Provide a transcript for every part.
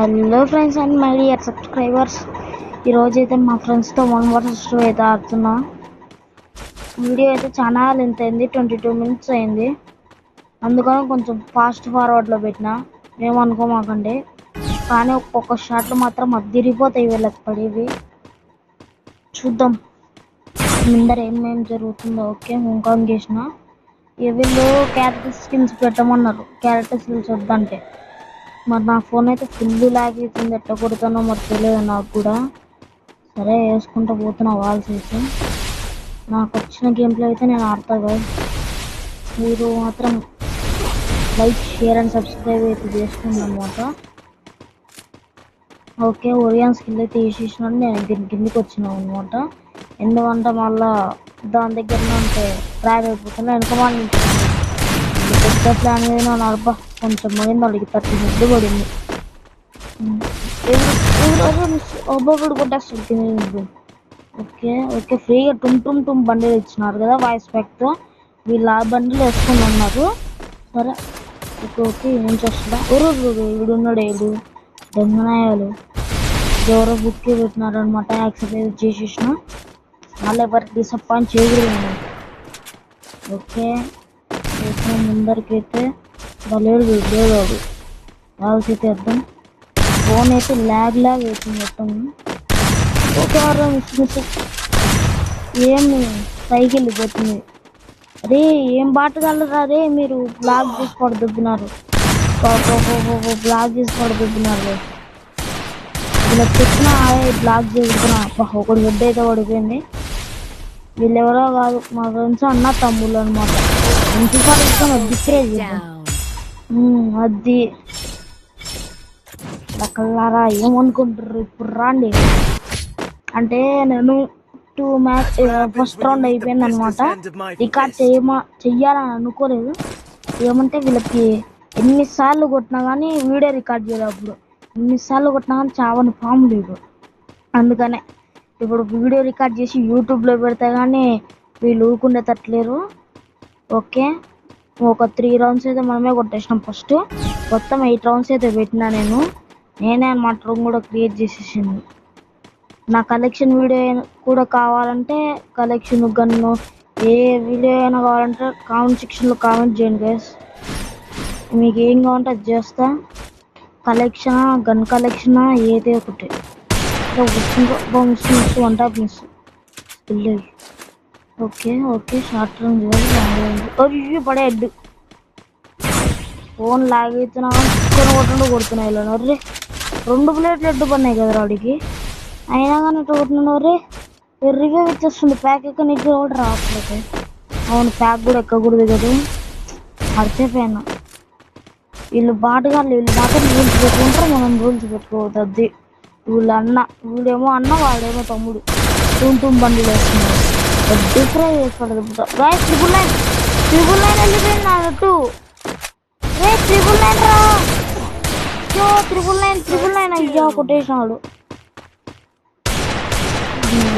Hello friends and my dear subscribers. ఈరోజు అయితే మా ఫ్రెండ్స్తో 1 vs 2 అయితే ఆడుతున్నా. వీడియో అయితే చాలా లెంత్ అయింది, 22 minutes అయింది. అందుకని కొంచెం ఫాస్ట్ ఫార్వర్డ్లో పెట్టినా, ఏమనుకోమాకండి. కానీ ఒక్కొక్క షాట్లు మాత్రం అదిరిపోతాయి వీళ్ళకి పడేవి. చూద్దాం ముందర ఏమేమి జరుగుతుందో. ఓకే, హోంకాంగ్ చేసిన. వీళ్ళు క్యారెక్టర్ స్కిన్స్ పెట్టమన్నారు, క్యారెక్టర్ స్కిన్స్ వద్దంటే. మరి నా ఫోన్ అయితే ఫుల్ లాగ్ అవుతుంది, ఎట్లా కొడుతానో మరి తెలియదు నాకు కూడా. సరే వేసుకుంటూ పోతున్నా వాల్స్ అయితే. నాకు వచ్చిన గేమ్ ప్లే అయితే నేను ఆడతా కదా. మీరు మాత్రం లైక్, షేర్ అండ్ సబ్స్క్రైబ్ అయితే చేసుకోండి అనమాట. ఓకే, ఒరియాన్ స్కిల్ అయితే వేసేసినాను. నేను దీని కిందికి వచ్చినాను అనమాట. ఎందుకంటే మళ్ళా దాని దగ్గరనే ఉంటే ట్రాక్ అయిపోతున్నా. వెనక వాళ్ళు పెద్ద ప్లాన్ మీద నడప కొంచెం పడింది, వాళ్ళకి 30 హెడ్ పడింది. ఒబ్బొప్పుడు కొట్టేస్తుంది. ఓకే ఓకే, ఫ్రీగా టుమ్ బండిలు ఇచ్చినారు కదా వాయిస్ ప్యాక్తో. వీళ్ళు ఆ బండిలు వేసుకొని ఉన్నారు. సరే ఓకే ఓకే, ఏం చేస్తుందా వీడున్నాడు. ఏడు దొంగనాయాలు ఎవరో బుక్ పెట్టినారు అనమాట. యాక్సిడెంట్ చేసేసిన. మళ్ళీ ఎవరికి డిసప్పాయింట్ చేయకూడదు. ఓకే, ముందరికైతే బలేడు వీడు వాళ్ళకి అయితే అర్థం. ఫోన్ అయితే ల్యాగ్ అవుతుంది మొత్తం. ఒక మిస్ ఏమి పైకి వెళ్ళిపోతుంది. అరే ఏం బాటగలరా రే, మీరు బ్లాక్ చేసి పడుతున్నారు, బ్లాక్ చేసి పడుతున్నారు. ఇలా చెప్పిన బ్లాక్ చేసుకున్నా. ఒకటి గడ్డ అయితే పడిపోయింది. వీళ్ళెవరో కాదు, మా ఫ్రెండ్స్ అన్న తమ్ముళ్ళు అనమాట. ఇంటికాడ అది కల్లారా ఏమనుకుంటారు ఇప్పుడు రాండి. అంటే నేను 2 మ్యాచ్ ఫస్ట్ రౌండ్ అయిపోయింది అనమాట. రికార్డ్ చెయ్యాలని అనుకోలేదు. ఏమంటే వీళ్ళకి ఎన్నిసార్లు కొట్టినా కానీ వీడియో రికార్డ్ చేయలేదు. అప్పుడు ఎన్నిసార్లు కొట్టినా కానీ చావని ఫామ్ లేదు. అందుకనే ఇప్పుడు వీడియో రికార్డ్ చేసి యూట్యూబ్లో పెడితే కానీ వీళ్ళు ఊరుకుండేటట్లేరు. ఓకే, ఒక 3 rounds అయితే మనమే కొట్టేసినాం. ఫస్ట్ మొత్తం 8 rounds అయితే పెట్టినా నేనే అనమాట. రూమ్ కూడా క్రియేట్ చేసేసింది. నా కలెక్షన్ వీడియో కూడా కావాలంటే, కలెక్షన్ గన్ను ఏ వీడియో అయినా కావాలంటే కామెంట్ సెక్షన్లో కామెంట్ చేయండి గైస్. మీకు ఏం కావాలంటే అది చేస్తా. కలెక్షనా, గన్ కలెక్షనా, ఏదే ఒకటి. One top miss. Okay okay, short run చేయాలి. పడే హెడ్. ఫోన్ లాగ్ అవుతున్నా కొడుతున్నాయి. ఇలా రే 2 ప్లేట్లు హెడ్ పడినాయి కదా వాడికి. అయినా కానీ ఇట్లా కొట్టినాడు. రే రివ్యూ ఇచ్చేస్తుంది. ప్యాక్ ఎక్క నీకు కూడా రావట్లేదు. అవును, ప్యాక్ కూడా ఎక్కకూడదు కదా, మర్చిపోయాను. వీళ్ళు బాటగాళ్ళు, వీళ్ళు మాత్రం రూల్స్ పెట్టుకుంటారు, మనం రూల్స్ పెట్టుకోవద్దు. అది వీడేమో అన్న, వాడేమో తమ్ముడు. టూమ్ బండిలు వేస్తున్నారు. ఫ్రై చేసి పడదు. ట్రిపుల్ నైన్ వెళ్ళిపోయింది నా టూ. రే ట్రిపుల్ నైన్ అయ్యా కొట్టేసినాడు.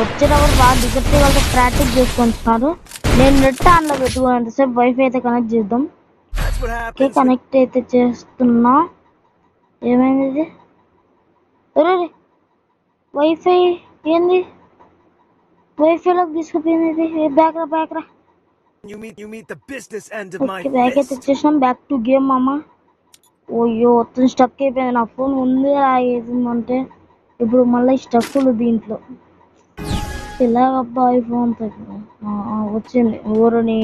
వచ్చేటప్పుడు బాగా డిజెక్ట్ వాళ్ళతో ప్రాక్టీస్ చేసుకుంటున్నారు. నేను నెట్ ఆన్లో పెట్టుకున్నంతసేపు వైఫై అయితే కనెక్ట్ చేద్దాం. ఓకే, కనెక్ట్ అయితే చేస్తున్నా. ఏమైంది ఇది? అరే వైఫై ఏంది? వైఫైలోకి తీసుకుపోయింది ఇది. బ్యాక్ రా. బ్యాక్ అయితే వచ్చేసినాం. బ్యాక్ టు గేమ్ మామ. ఓయ్యో మొత్తం స్టక్ అయిపోయింది. నా ఫోన్ ముందే ఆగేసిందంటే ఇప్పుడు మళ్ళీ స్టక్కులు దీంట్లో. ఇలాగబ్బా ఐఫోన్ వచ్చింది. ఊరని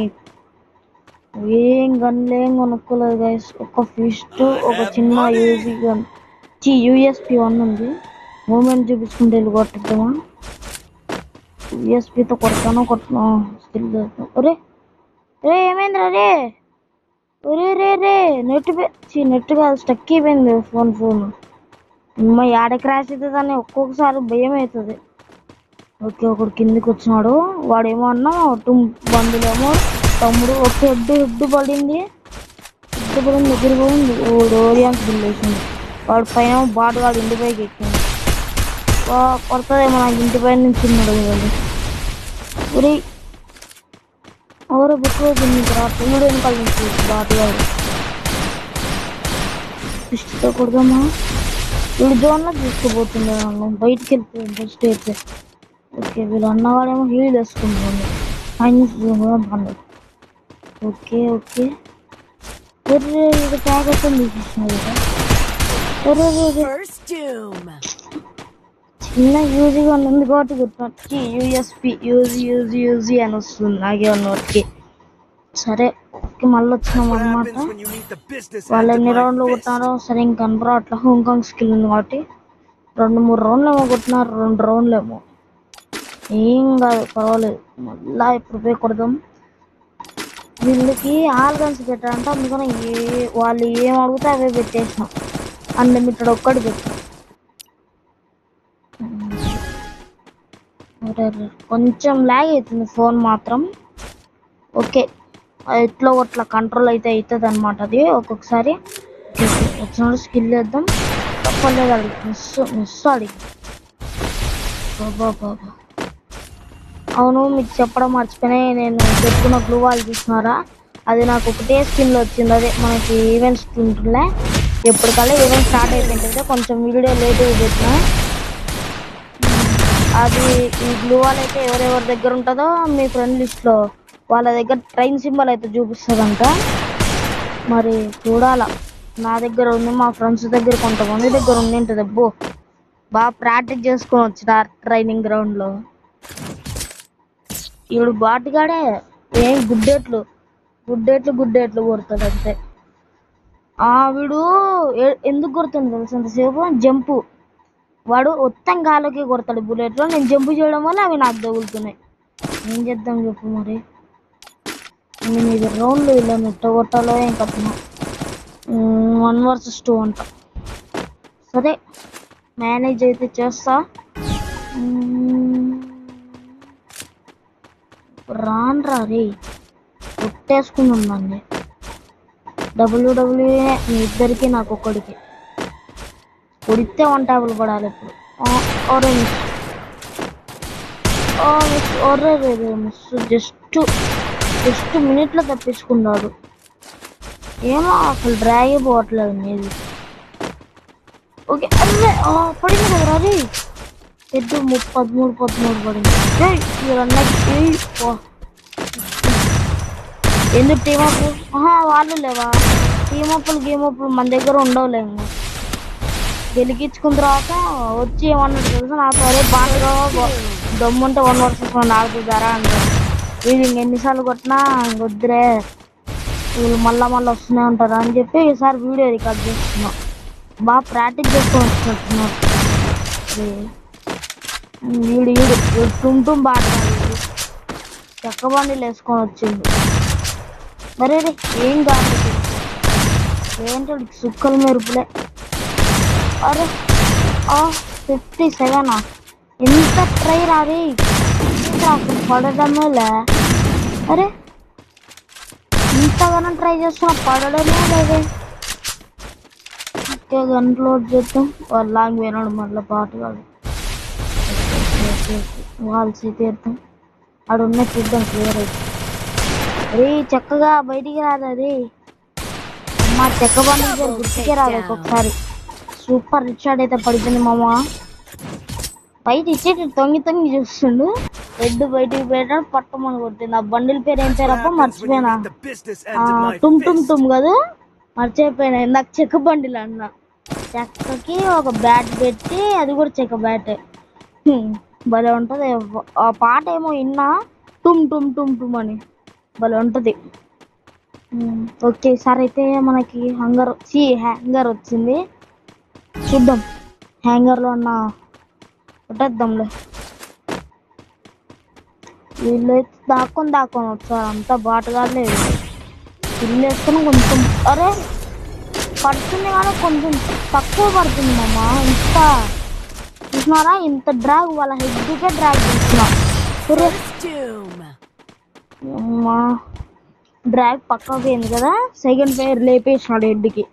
ఏం గన్లేం కొనుక్కోలేదు గైస్. ఒక ఫిస్ట్, ఒక చిన్న యూజీ గన్, USP 1 ఉంది. మూమెంట్ చూపించుకుంటే వెళ్ళి కొట్టద్దామా? USPతో కొడతాను స్కిల్. ఒరే ఏమైందిరా రే? రే నెట్ కాదు, స్టక్ అయిపోయింది ఫోన్. అమ్మ యాడ క్రాష్ అవుతుందని ఒక్కొక్కసారి భయం అవుతుంది. ఓకే, ఒకడు కిందికి వచ్చినాడు. వాడేమో అన్నా బండిలేమో తమ్ముడు. ఓకే, హెడ్ పడింది. ఎగిరిపోయింది. ఓరియాన్స్ బిల్ వేసింది. వాడు పైన బాటగాడు ఇంటి పైకి ఎక్కింది. కొడుతుందేమో నాకు ఇంటి పైన నుంచి ఉన్నాడు. ఒరే ఎవరో బుక్కుని వీడు వెనకాల నుంచి బాటగాడు. దృష్టితో కొడదామా? వీడు జోన్లోకి తీసుకుపోతుండే నన్ను, బయటికి వెళ్ళిపోయాను ఫస్ట్ అయితే. ఓకే వీళ్ళు అన్నవాడేమో హీల్ వేసుకుంటున్నాను, ఫైనల్స్ జోన్ కూడా బాగుంది. ఓకే ఓకే ఒర్రే ఇది ట్యాగ్ అయితే తీసేసినారు కదా. చిన్న యూజీగా ఉంది కాబట్టి గుర్తుకి యూఎస్పి యూజీ అని వస్తుంది నాకేమన్నా వాటికి. సరే ఓకే మళ్ళీ వచ్చినాం అనమాట. వాళ్ళు ఎన్ని రౌండ్లు కొట్టినారో సరే ఇంక కనపరా. అట్లా హోంకాంగ్ స్కిల్ ఉంది కాబట్టి 2-3 రౌండ్లు ఏమో కొట్టినారు, 2 రౌండ్లు ఏమో. ఏం కాదు పర్వాలేదు, మళ్ళా ఇప్పుడు పోయి కొడదాం. వీళ్ళకి ఆల్గన్స్ పెట్టారంట, అందుకని వాళ్ళు ఏం అడిగితే అవే పెట్టేసినాం. అన్లిమిటెడ్ ఒక్కటి పెట్టాం. కొంచెం లాగ్ అవుతుంది ఫోన్ మాత్రం. ఓకే ఎట్లో అట్లా కంట్రోల్ అయితే అవుతుంది అనమాట. అది ఒక్కొక్కసారి వచ్చినప్పుడు స్కిల్ వేద్దాం. తప్పలేదు అడిగి మిస్ అడిగి. బాబా అవును మీకు చెప్పడం మర్చిపోయినా, నేను పెట్టుకున్న గ్లూ వాల్ చూసినారా, అది నాకు ఒకటే స్కిన్లో వచ్చింది. అదే మనకి ఈవెంట్స్ ఉంటుండే, ఎప్పటికల్లా ఈవెంట్ స్టార్ట్ అయిపోయింది. కొంచెం వీడియో లేట్గా పెట్టినా. అది ఈ గ్లూ వాల్ అయితే ఎవరెవరి దగ్గర ఉంటుందో మీ ఫ్రెండ్ లిస్ట్లో వాళ్ళ దగ్గర ట్రైన్ సింబల్ అయితే చూపిస్తుందంట. మరి చూడాలా, నా దగ్గర ఉంది, మా ఫ్రెండ్స్ దగ్గర కొంతమంది దగ్గర ఉంది. అబ్బో బాగా ప్రాక్టీస్ చేసుకొని వచ్చిన ట్రైనింగ్ గ్రౌండ్లో. ఇప్పుడు బాటిగాడే ఏం గుడ్డేట్లు కొడతాడు అంతే. వీడు ఎందుకు కొడుతుంది తెలుసు ఎంతసేపు జంపు. వాడు మొత్తం గాలోకి కొడతాడు బుల్లెట్లో, నేను జంపు చేయడం వల్ల అవి నాకు తగులుతున్నాయి. ఏం చేద్దాం చెప్పు మరి. నేను ఇది రౌండ్లు ఇలా నెట్ట కొట్టాలో ఏం కట్టినా. 1 vs 2 అంట. సరే మేనేజ్ అయితే చేస్తా. రాన్రా రే కొట్టేసుకున్నాం దాన్ని. WWE మీ ఇద్దరికి నాకు ఒక్కడికి కొడితే 1 ట్యాబులు పడాలి ఇప్పుడు. మిస్ జస్ట్ మినిట్లో తప్పించుకున్నాడు. ఏమో అసలు డ్రాగే పోవట్లేదు మీది. ఓకే అదే పడింది కదా అది పెద్ద 13 పడింది. ఎందుకు టీమప్ వాళ్ళు లేవా? గేమప్పులు మన దగ్గర ఉండవులేము. గెలిగించుకున్న తర్వాత వచ్చి ఏమన్నట్టు తెలుసు నాకు, అరే బాగా దమ్ముంటే 1 vs 1 ఆడుతుందారా అంటారు. వీళ్ళు ఇంకెన్నిసార్లు కొట్టినా వద్దురే, వీళ్ళు మళ్ళా వస్తూనే ఉంటారు అని చెప్పి ఈసారి వీడియో రికార్డ్ చేస్తున్నాం. బాగా ప్రాక్టీస్ చేసుకొని వచ్చినట్టున్నారు. వీడు టుంటుం బాగా చెక్క బండిలు వేసుకొని వచ్చిండు. మరే ఏం కాదు ఏంటో సుక్కల మెరుపులే. అరే 57 ఎంత ట్రై రాది అసలు పడడమేలే. అరే ఇంతగానో ట్రై చేస్తున్నా పడడమే లేదే. ఓకే గన్ లోడ్ చేద్దాం. వాళ్ళు లాంగ్ వినడు మళ్ళీ పాట కాదు. వాల్సి తీర్థం ఆడున్న చూద్దాం క్లియర్ అయితే. అరే చక్కగా బయటికి రాదు అది. మా చెక్క బండి గుర్తుకే రాదు ఒక్కొక్కసారి. సూపర్ రిచార్డ్ అయితే పడిపోయింది మామ. బయట ఇచ్చేటి తొంగి చూస్తుండు. రెడ్ బయటికి పోయాడు, పట్టమని కొట్టింది. ఆ బండిల్ పేరు ఏం పేరప్ప మర్చిపోయినా. టుమ్ కదా మర్చిపోయినా. ఇందాక చెక్క బండిలు అన్న, చెక్కకి ఒక బ్యాట్ పెట్టి, అది కూడా చెక్క బ్యాటే. భలే ఉంటుంది. ఆ పాట ఏమో విన్నా, టుమ్ అని భలే ఉంటుంది. ఓకే సార్ అయితే మనకి హ్యాంగర్ వచ్చింది. చూద్దాం హ్యాంగర్లో ఉన్న కొట్టేద్దాంలే. వీళ్ళైతే దాక్కొని వచ్చారు, అంతా బాటగానే ఇల్లు వేసుకొని కొంచెం. అరే పడుతుంది కానీ కొంచెం తక్కువ పడుతుంది మామ. ఇంత చూసినారా, ఇంత డ్రాగ్ వాళ్ళ హెడ్కే డ్రాగ్ చేస్తున్నా. అమ్మా డ్రాగ్ పక్కా పోయింది కదా, సెకండ్ ప్లేయర్ లేపేసినాడు హెడ్కి.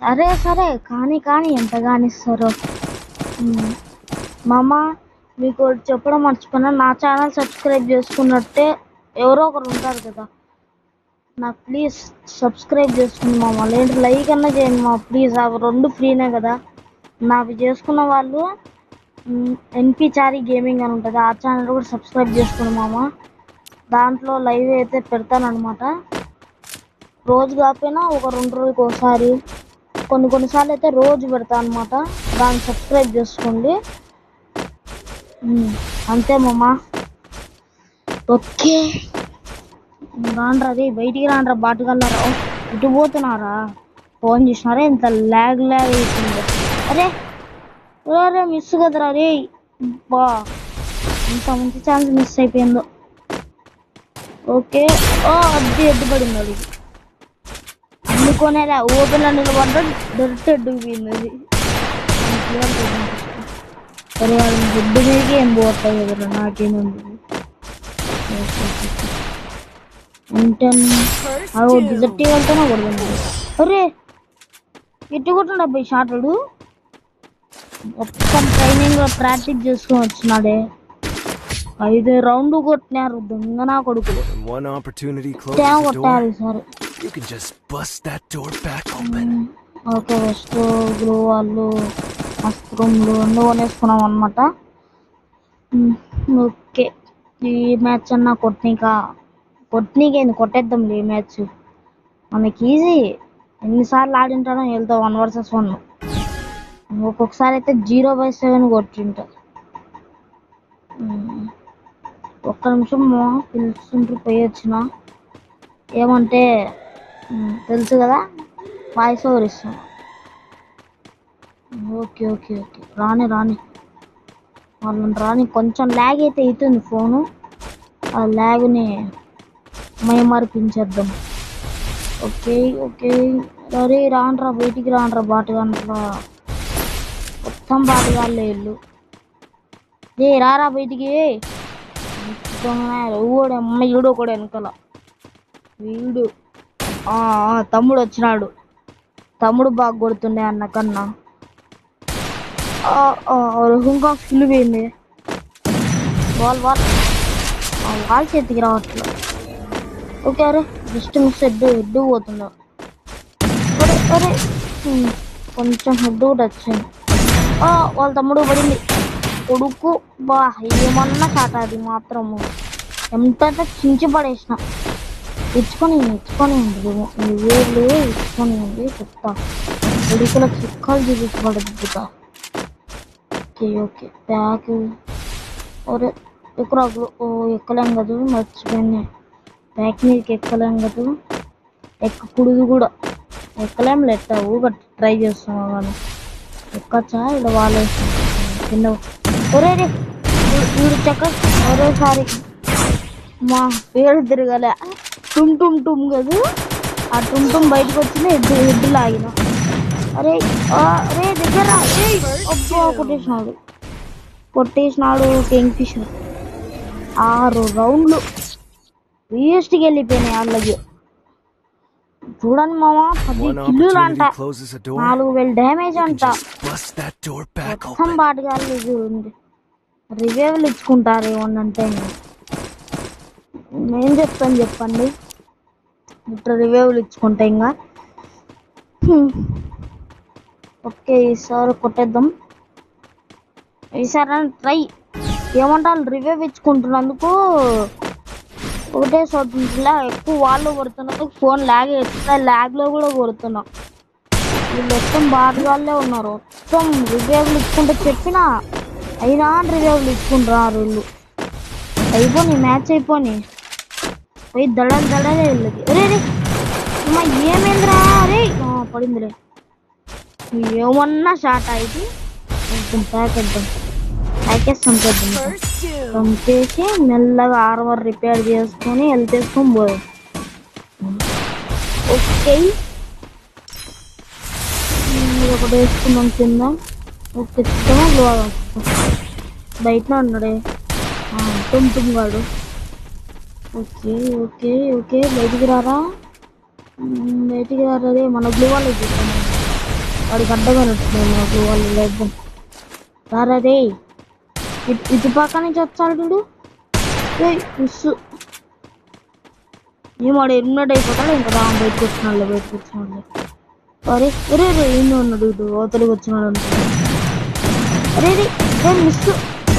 సరే కానీ ఎంత కానిస్తారో. మామ మీకు చెప్పడం మర్చిపోయినా, నా ఛానల్ సబ్స్క్రైబ్ చేసుకున్నట్టే ఎవరో ఒకరు ఉంటారు కదా, నాకు ప్లీజ్ సబ్స్క్రైబ్ చేసుకోండి మామ, లేదంటే లైక్ అన్నా చేయండి మా ప్లీజ్. అవి రెండు ఫ్రీనే కదా. నావి చేసుకున్న వాళ్ళు ఎన్పి చారీ గేమింగ్ అని ఉంటుంది, ఆ ఛానల్ కూడా సబ్స్క్రైబ్ చేసుకోండి మామ. దాంట్లో లైవ్ అయితే పెడతానమాట. రోజు కాకపోయినా ఒక 2 రోజులకు ఒకసారి, కొన్నిసార్లు అయితే రోజు పెడతా అనమాట. దాన్ని సబ్స్క్రైబ్ చేసుకోండి. అంతే మామ. ఓకే రాండ్రా రే, బయటికి రాండ్రా బాటుగలరా. ఇటు పోతున్నారా? ఫోన్ చేసినారా? ఇంత ల్యాగ్ అవుతుంది. అరే అరే మిస్ కదరా రే. బా ఇంత మంచి ఛాన్స్ మిస్ అయిపోయిందో. ఓకే అడ్డు ఎడ్డుపడింది అది. అందుకోనేలా ఓపెన్లో నిలబడ్డా డైరెక్ట్ ఎడ్డుకు పోయింది అది. సరే అది గుడ్డు మీదకి ఏం పోతాయి కదరా, నాకేముంది. డిజర్ట్ వెళ్తానే కొడుతుంది. అరే ఎట్టు కొట్టిన అబ్బాయి షార్టుడు. మొత్తం ట్రైనింగ్ ప్రాక్టీస్ చేసుకొని వచ్చినాడే. 5 రౌండ్ కొట్టినారు దొంగ నా కొడుకులు. కొట్టాలి సరే. ఓకే వెస్ట్ గ్లో వాళ్ళు వస్త్రూమ్లు అన్నీ కొనేసుకున్నాం అనమాట. ఓకే ఈ మ్యాచ్ అన్నా కొట్నీకేంది, కొట్టేద్దాం ఈ మ్యాచ్. మనకి ఈజీ. ఎన్నిసార్లు ఆడింటానో వెళ్తా 1 vs 1. ఒక్కొక్కసారి అయితే 0/7 కొట్టింటా. ఒక్క నిమిషం పిలుస్తుంటూ పోయి వచ్చిన. ఏమంటే తెలుసు కదా, వాయిస్ ఓవర్ ఇస్తాను. ఓకే ఓకే ఓకే రాని వాళ్ళని రాని. కొంచెం ల్యాగ్ అయితే అవుతుంది ఫోను, ఆ ల్యాగ్ని మైమరిపించేద్దాం. ఓకే ఓకే అరే రాండ్రా బయటికి రాండ్రా బాటగాంట్రా. మొత్తం బాటగాళ్ళే ఇల్లు. ఏ రారా బయటికి. అమ్మ ఈడో కూడా వెనకాల వీడు. తమ్ముడు వచ్చినాడు. తమ్ముడు బాగా కొడుతుండే అన్న కన్నా. ఇంకా ఫుల్ పోయింది. వాళ్ళ చేతికి రావట్లేదు. ఓకే అరే జస్ట్ మిస్ హెడ్ పోతున్నా. అరే కొంచెం హెడ్ కూడా వచ్చింది. వాళ్ళ తమ్ముడు పడింది. కొడుకు బా ఏమన్నా షాట్. అది మాత్రము ఎంత చించి పడేసిన. ఇచ్చుకొని ఈ వేళ్ళు ఇచ్చుకొని చెప్తా. కొడుకులకు చిక్కలు చూపించి పడద్దుతా. Okay pack. ఒరే ఎక్కురాకులు. ఎక్కలేం కదా, మర్చిపోయినా. ప్యాక్ మీదకి ఎక్కలేం కదా, ఎక్కకూడదు కూడా. ఎక్కలేం లెట్టావు బట్ ట్రై చేస్తున్నావు కానీ ఎక్కచ్చా. ఇలా వాళ్ళు కింద. ఒరే వీడు చెక్క. ఒరేసారి మా పేరు తిరగలే. టుమ్ కదా, ఆ టుమ్ బయటకు వచ్చింది. హెడ్ లాగిన. అరే దగ్గర అబ్బా కొట్టేసినాడు కింగ్ ఫిషర్. 6 రౌండ్లు వేస్ట్కి వెళ్ళిపోయినాయి వాళ్ళకి. చూడండి మామ, 10 కిల్లులు అంట, 4000 డ్యామేజ్ అంట. మొత్తం బాటగాళ్ళు చూడండి. రివైవల్ ఇచ్చుకుంటారు ఏమన్నంటే. నేను చెప్తాను చెప్పండి, ఇట్లా రివైవల్ ఇచ్చుకుంటా ఇంకా. ఓకే ఈసారి కొట్టేద్దాం. ఈసారి ట్రై. ఏమంటారు రివైవ్ ఇచ్చుకుంటున్నందుకు ఒకటే చోటుంటా ఎక్కువ వాళ్ళు కొడుతున్నందుకు ఫోన్ ల్యాగ్ అవుతుంది. ల్యాగ్లో కూడా కొడుతున్నాం. వీళ్ళు మొత్తం బాటగాళ్ళే ఉన్నారు. మొత్తం రివైవ్లు ఇచ్చుకుంటే చెప్పినా అయినా రివైవ్లు ఇచ్చుకుంటున్నారు వీళ్ళు. అయిపోయి మ్యాచ్ అయిపోయి పోయి దడలే వీళ్ళకి. అరే అమ్మా ఏమైందిరా. అరే పడిందిలే. ఏమన్నా షార్ట్ అయితే ప్యాకేస్తాం చంపేసి మెల్లగా ఆర్వర్ రిపేర్ చేసుకొని వెళ్తేసుకొని పోయాం. ఓకే ఒకటి వేసుకున్నాం కింద. ఓకే చిత్తమా బయట ఉన్నాడే టుమ్ గాడు. ఓకే ఓకే ఓకే బయటికి రారా రే. మన గ్లూ వాళ్ళు చూస్తాను, వాడికి అడ్డమైన మన గ్లూ వాళ్ళు లేద్దాం. రారా రే. ఇటు పక్క నుంచి వచ్చాడు చూడు. మిస్. ఏమాడు ఎన్నట్టు అయిపోతాడు ఇంకా రా బయటకు వచ్చినాడు అరే అరే రే ఏందో ఉన్నాడు ఇటు అవతలికి వచ్చినాడు అనుకున్నాడు. అరే రే మిస్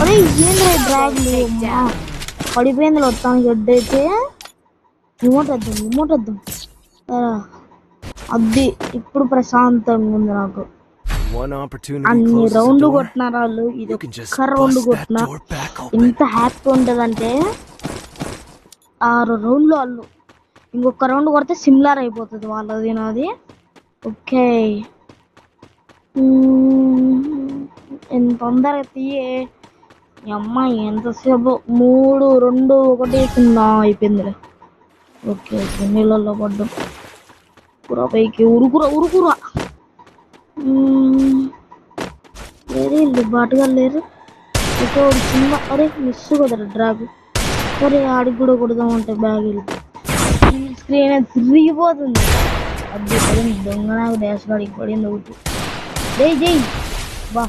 అరే ఏంద్రా డ్రాగ్లు అమ్మా పడిపోయింది మొత్తానికి హెడ్ అయితే రిమోట్ వద్దాం అది ఇప్పుడు ప్రశాంతంగా ఉంది నాకు. అన్ని రౌండ్లు కొట్టినారు వాళ్ళు, ఇది ఒక్క రౌండ్ కొట్టినా ఎంత హ్యాపీ ఉంటుందంటే 6 రౌండ్లు వాళ్ళు ఇంకొక రౌండ్ కొడితే సిమిలర్ అయిపోతుంది వాళ్ళది నాది. ఓకే ఎంత తొందరగా తీయే అమ్మాయి ఎంతసేపు 3 2 1 0 అయిపోయిందిలే. ఓకే ఓకే నీళ్ళల్లో పడ్డాం కూర పైకి ఉరుకురా లేరు బాటుగా లేరు. ఓకే చిన్న అరే మిస్ కుదర డ్రాగ్ అరే ఆడికి కూడా కొడదామంటే బ్యాగ్ వెళ్ళి స్క్రీన్ తిరిగిపోతుంది. అది పడింది దొంగ నాకు డాష్ గాడికి పడింది ఒకటి. జై బా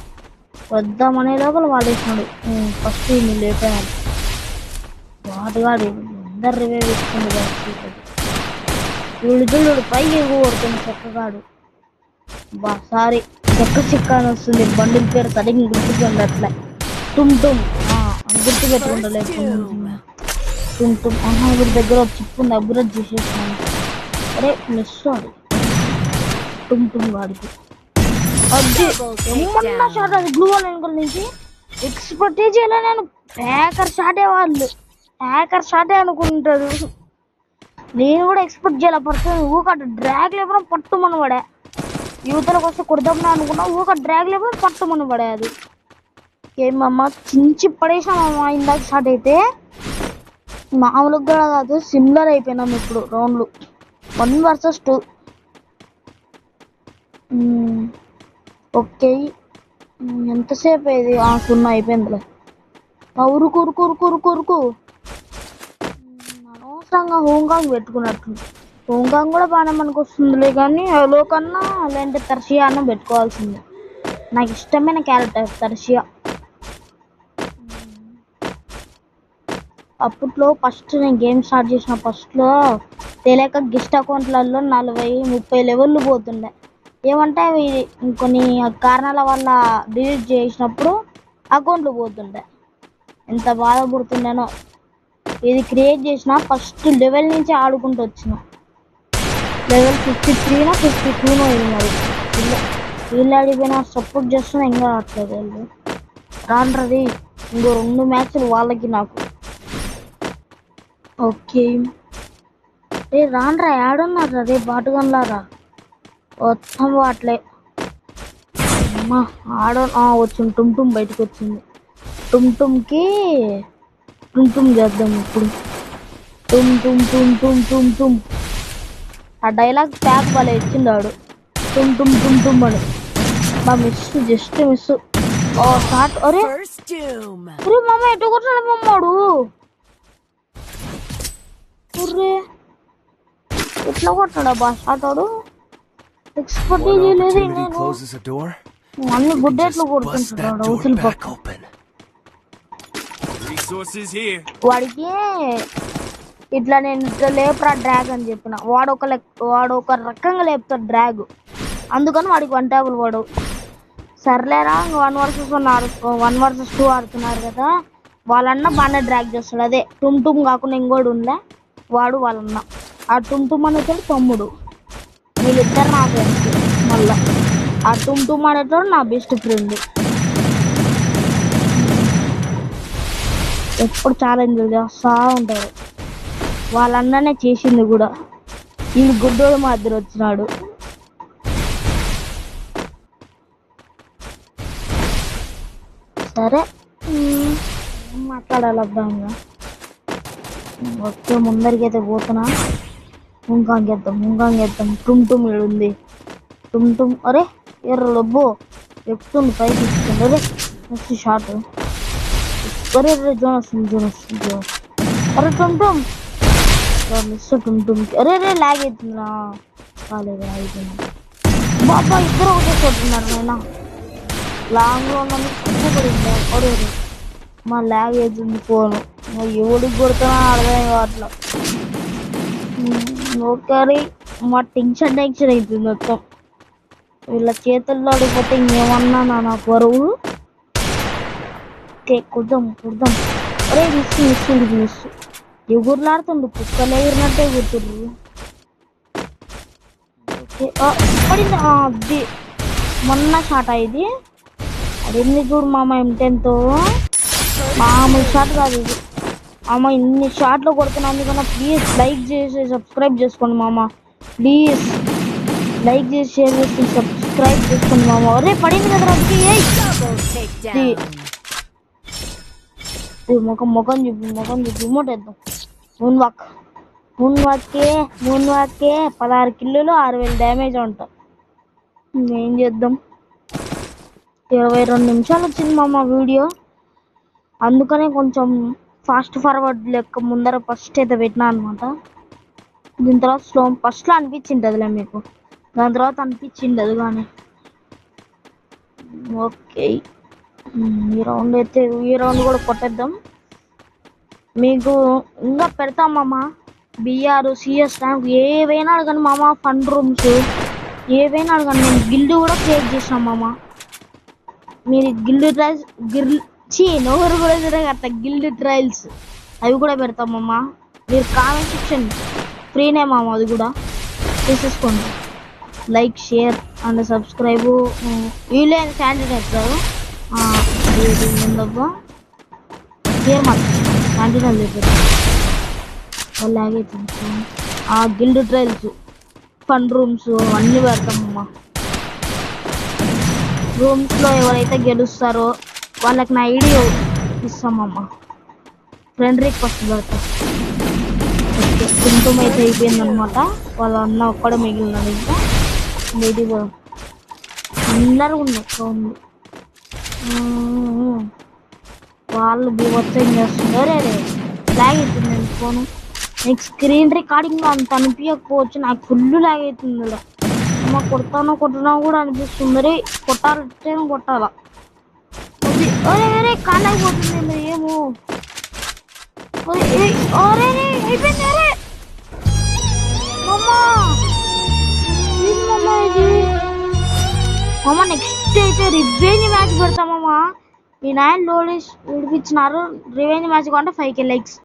వద్దామనే లోపల వాళ్ళు వేసినాడు ఫస్ట్ నేను లేపాను వాటిగాడు అందరు రివైవ్ వేసుకుంది వీళ్ళు పైకి ఎక్కువ కొడుతుంది చెక్కగాడు. బా సారీ చెక్క అని వస్తుంది బండిల పేరు తడికి గుర్తుకుంది అట్లా టుమ్ గుర్తు పెట్టుకుంటలే టుమ్ వీడి దగ్గర చిప్పు ఉంది అభివృద్ధి చేసేసాను. అరే మిస్ అది టుమ్ వాడికి అది ఏమన్నా షాట్ అది గ్లూ వాల్ వెనుకల నుంచి ఎక్స్పెక్ట్ చేయలే నేను. హ్యాకర్ షాటే అనుకుంటాడు. నేను కూడా ఎక్స్పెక్ట్ చేయాలి పడుతుంది ఊకట డ్రాగ్ లేకుండా పట్టుమని పడే యువతలకు వస్తే కొడదామని అనుకున్నా ఊక డ్రాగ్ లేకుండా పట్టుమని పడే అది ఏమమ్మా చించి పడేసామమ్మా. ఇందాక స్టార్ట్ అయితే మామూలుగా కూడా కాదు సిమిలర్ అయిపోయినాం ఇప్పుడు రౌండ్లు 1 versus 2. ఓకే ఎంతసేపు అయింది 0 అయిపోయిందిలే. ఉరుకు అనవసరంగా హోంకాంగ్ పెట్టుకున్నట్టు. హోంకాంగ్ కూడా బాగానే మనకు వస్తుందిలే కానీ హలో కన్నా లేదంటే తర్షియా అన్న పెట్టుకోవాల్సిందే. నాకు ఇష్టమైన క్యారెక్టర్ తర్షియా. అప్పట్లో ఫస్ట్ నేను గేమ్ స్టార్ట్ చేసిన ఫస్ట్లో తెలియక గెస్ట్ అకౌంట్లలో 40-30 లెవెల్లు పోతుండే. ఏమంటే అవి కొన్ని కారణాల వల్ల డిలీట్ చేసినప్పుడు అకౌంట్లు పోతుండే. ఎంత బాధపడుతుండేనో. ఇది క్రియేట్ చేసిన ఫస్ట్ లెవెల్ నుంచి ఆడుకుంటూ వచ్చిన లెవెల్ 53నో 52నో ఇది మరి వీళ్ళు ఆడిపోయినా సపోర్ట్ చేస్తున్నా ఇంకా రావట్లేదు వాళ్ళు రాండ్రది. ఇంకో 2 మ్యాచ్లు వాళ్ళకి నాకు. ఓకే రే రాండ్రా ఆడున్నారా రే బాటుగన్లారా మొత్తం వాట్లే అమ్మా వచ్చింది టుమ్ బయటకు వచ్చింది. టుమ్కి చేద్దాం ఇప్పుడు. టుమ్ ఆ డైలాగ్ ప్యాక్ భలే ఇచ్చింది వాడు టుమ్ అని. మా మిస్ జస్ట్ మిస్ షాట్. అరే మామ ఎటు కొట్టాడు మమ్మాడు ఎట్లా కొట్టాడా బా షాట్ వాడు ఎక్స్పర్టీజ్ లేదు. నేను అన్ని గుడ్డేట్లు కొడుతుంటాడు అవతల పక్క. వాడికి ఇట్లా నేను ఇట్లా లేపురా డ్రాగ్ అని చెప్పిన వాడు ఒక రకంగా లేపుతాడు డ్రాగ్. అందుకని వాడికి 1 ట్యాబుల్ వాడు. సర్లేరా 1 versus 2 ఆడుతున్నారు కదా వాళ్ళన్న బాగానే డ్రాగ్ చేస్తాడు. అదే టుమ్ కాకుండా ఇంకోటి ఉండే వాడు వాళ్ళన్న. ఆ టుమ్ అనేటోడు తమ్ముడు. వీళ్ళిద్దరు నా ఫ్రెండ్స్. మళ్ళా ఆ టుమ్ అనేటోడు నా బెస్ట్ ఫ్రెండ్. ఎప్పుడు ఛాలెంజ్ చేస్తా ఉంటారు. వాళ్ళన్ననే చేసింది కూడా. ఈ గుడ్డోడు మా ఇద్దరు వచ్చినాడు. సరే మాట్లాడాలి అబ్బాయిగా. ఓకే ముందరికి అయితే పోతున్నా. ముంగాంగ్ వేద్దాం టుమ్ ఉంది టుమ్. అరే ఎర్రలొబ్బో ఎక్కుతుంది పైకి ఇస్తుంది. అరే నెక్స్ట్ షాట్. అరే జోన్ వస్తుంది. అరే టుమ్ మిస్ టుమ్కి. అరే లాగ్ అవుతుందా కాలేదు అయిపోయింది. బాబా ఇద్దరు ఒకటే కొట్టున్నారు నాయన. లాంగ్లో ఉన్నది అరే మా లాగ్ అవుతుంది ఫోను. ఎవడికి కొడుతున్నా అర్థం కావట్లా. ఒకరి మా టెన్షన్ అవుతుంది మొత్తం. వీళ్ళ చేతుల్లో ఆడిపోతే ఇంకేమన్నా నా పరువు. ఓకే కుద్దాం. అరే మిస్ ఎగురులాడుతుండు, కుక్కలు ఎగిరినట్టే ఎగురుతుండ్రు. ఓకే పడింది. అది మొన్న షాట్ ఇది. అదేంది చూడు మామ, M10తో మామూలు షాట్ కాదు ఇది. మామ ఇన్ని షాట్లు కొడుతున్నాను కన్నా ప్లీజ్ లైక్ చేసి సబ్స్క్రైబ్ చేసుకోండి మామ. ప్లీజ్ లైక్ చేసి షేర్ చేసి సబ్స్క్రైబ్ చేసుకోండి మామ. అరే పడింది కదా ముఖం చూపి రిమోట్ వేద్దాం. మూన్ వాకే 16 కిల్లులు 6000 డ్యామేజ్ ఉంటాం. ఏం చేద్దాం. 22 నిమిషాలు వచ్చింది మామ వీడియో. అందుకనే కొంచెం ఫాస్ట్ ఫార్వర్డ్ లెక్క ముందర ఫస్ట్ అయితే పెట్టినా అనమాట. దీని తర్వాత స్లో ఫస్ట్లో అనిపించింటదిలే మీకు, దాని తర్వాత అనిపించిండదు కానీ. ఓకే ఈ రౌండ్ కూడా కొట్టేద్దాం. మీకు ఇంకా పెడతామమ్మా. BR CS ర్యాంక్ ఏవైనా అడగండి మామ. ఫండ్ రూమ్స్ ఏవైనా అడగండి. నేను గిల్డ్ కూడా క్రియేట్ చేసినాం మామ. మీరు గిల్డ్ ట్రయల్స్ నోరు కూడా తిరగట్ట. గిల్డ్ ట్రయల్స్ అవి కూడా పెడతామమ్మా. మీరు కామెంట్ సెక్షన్ ఫ్రీనే మామ, అది కూడా తీసేసుకోండి. Like share and subscribe. వీళ్ళే క్యాండిడేట్ కాదు ఉందబ్బా. షేర్ మాకు క్యాండిడేట్ చెప్పారు వాళ్ళే. గిల్డ్ ట్రయల్స్ ఫండ్ రూమ్స్ అన్నీ పెడతామమ్మా. రూమ్స్లో ఎవరైతే గెలుస్తారో వాళ్ళకి నా ఐడి ఇస్తామమ్మా. ఫ్రెండ్ రిక్వెస్ట్ పెడతాం. ఓకే కుంకుమ అయితే అయిపోయిందనమాట. వాళ్ళ అన్న ఒక్కడ మిగిలినాడు. ఇంకా బయటికి పోదాం. అందరూ ఉన్నాయి. వాళ్ళు బీవత్సం చేస్తున్నారు. అరే లాగ్ అవుతుంది నేను ఫోను. నీకు స్క్రీన్ రికార్డింగ్లో అంత అనిపించకపోవచ్చు, నాకు ఫుల్ లాగ్ అవుతుంది. ఇలా అమ్మ కొట్టినా కూడా అనిపిస్తుంది. కొట్టాలా. అరే కాలేకపోతుంది మరి ఏమో. అయిపోయింది. అరే మామ నెక్స్ట్ అయితే రివెంజ్ మ్యాచ్ పెడతామమ్మా. ఈ 9 లోడ్ విడిపించినారు. రివెంజ్ మ్యాచ్ కంటే 5K లైక్స్.